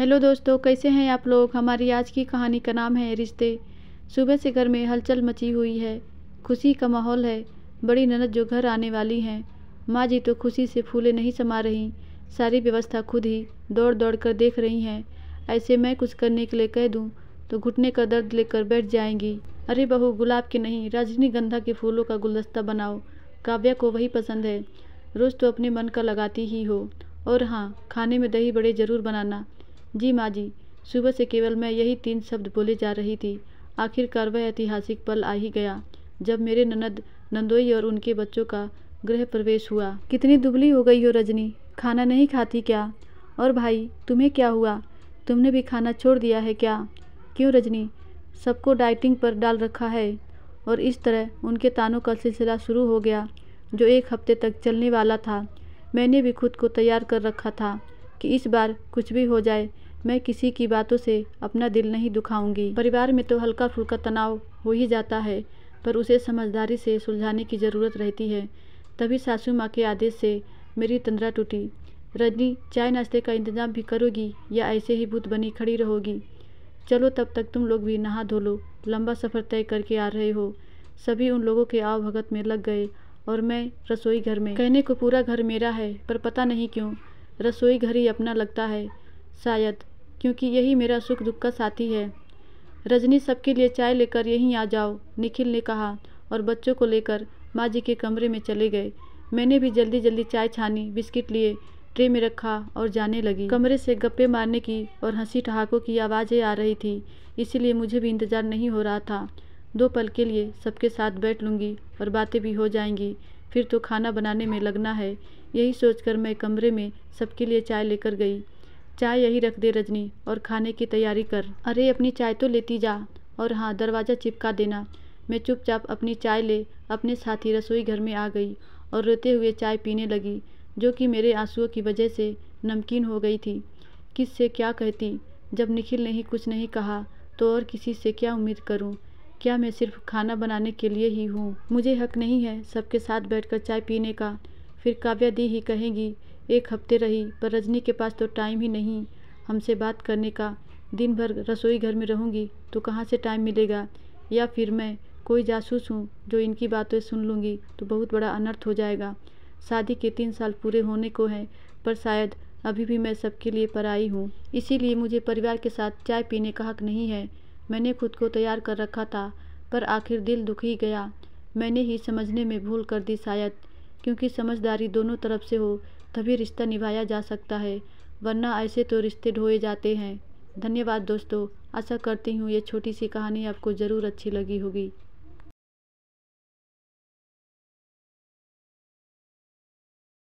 Hello दोस्तों, कैसे हैं आप लोग। हमारी आज की कहानी का नाम है रिश्ते। सुबह से घर में हलचल मची हुई है। खुशी का माहौल है। बड़ी ननद जो घर आने वाली हैं। माँ जी तो खुशी से फूले नहीं समा रही। सारी व्यवस्था खुद ही दौड़ दौड़ कर देख रही हैं। ऐसे मैं कुछ करने के लिए कह दूं तो घुटने का दर्द लेकर बैठ जाएंगी। अरे बहू, गुलाब के नहीं रजनीगंधा के फूलों का गुलदस्ता बनाओ। काव्या को वही पसंद है। रोज़ तो अपने मन का लगाती ही हो। और हाँ, खाने में दही बड़े ज़रूर बनाना। जी माँ जी। सुबह से केवल मैं यही 3 शब्द बोले जा रही थी। आखिरकार वह ऐतिहासिक पल आ ही गया जब मेरे ननद नंदोई और उनके बच्चों का गृह प्रवेश हुआ। कितनी दुबली हो गई हो रजनी, खाना नहीं खाती क्या? और भाई, तुम्हें क्या हुआ? तुमने भी खाना छोड़ दिया है क्या? क्यों रजनी, सबको डाइटिंग पर डाल रखा है? और इस तरह उनके तानों का सिलसिला शुरू हो गया जो 1 हफ्ते तक चलने वाला था। मैंने भी खुद को तैयार कर रखा था कि इस बार कुछ भी हो जाए, मैं किसी की बातों से अपना दिल नहीं दुखाऊंगी। परिवार में तो हल्का फुल्का तनाव हो ही जाता है, पर उसे समझदारी से सुलझाने की ज़रूरत रहती है। तभी सासू माँ के आदेश से मेरी तंद्रा टूटी। रजनी, चाय नाश्ते का इंतजाम भी करोगी या ऐसे ही भूत बनी खड़ी रहोगी? चलो, तब तक तुम लोग भी नहा धो लो। लंबा सफ़र तय करके आ रहे हो। सभी उन लोगों के आव भगत में लग गए और मैं रसोई घर में। कहने को पूरा घर मेरा है, पर पता नहीं क्यों रसोई घर ही अपना लगता है। शायद क्योंकि यही मेरा सुख दुख का साथी है। रजनी, सबके लिए चाय लेकर यहीं आ जाओ, निखिल ने कहा और बच्चों को लेकर माँ जी के कमरे में चले गए। मैंने भी जल्दी जल्दी चाय छानी, बिस्किट लिए, ट्रे में रखा और जाने लगी। कमरे से गप्पे मारने की और हंसी ठहाकों की आवाज़ें आ रही थी, इसीलिए मुझे भी इंतज़ार नहीं हो रहा था। 2 पल के लिए सबके साथ बैठ लूँगी और बातें भी हो जाएंगी, फिर तो खाना बनाने में लगना है। यही सोचकर मैं कमरे में सबके लिए चाय लेकर गई। चाय यही रख दे रजनी और खाने की तैयारी कर। अरे अपनी चाय तो लेती जा, और हाँ, दरवाज़ा चिपका देना। मैं चुपचाप अपनी चाय ले अपने साथ ही रसोई घर में आ गई और रोते हुए चाय पीने लगी, जो कि मेरे आंसुओं की वजह से नमकीन हो गई थी। किस से क्या कहती? जब निखिल ने ही कुछ नहीं कहा तो और किसी से क्या उम्मीद करूं? क्या मैं सिर्फ खाना बनाने के लिए ही हूँ? मुझे हक नहीं है सबके साथ बैठकर चाय पीने का? फिर काव्या दी ही कहेगी 1 हफ्ते रही, पर रजनी के पास तो टाइम ही नहीं हमसे बात करने का। दिन भर रसोई घर में रहूँगी तो कहाँ से टाइम मिलेगा? या फिर मैं कोई जासूस हूँ जो इनकी बातें सुन लूँगी तो बहुत बड़ा अनर्थ हो जाएगा। शादी के 3 साल पूरे होने को हैं, पर शायद अभी भी मैं सबके लिए पराई हूँ। इसीलिए मुझे परिवार के साथ चाय पीने का हक नहीं है। मैंने खुद को तैयार कर रखा था, पर आखिर दिल दुख ही गया। मैंने ही समझने में भूल कर दी शायद, क्योंकि समझदारी दोनों तरफ से हो तभी रिश्ता निभाया जा सकता है, वरना ऐसे तो रिश्ते ढोए जाते हैं। धन्यवाद दोस्तों। आशा करती हूँ ये छोटी सी कहानी आपको ज़रूर अच्छी लगी होगी।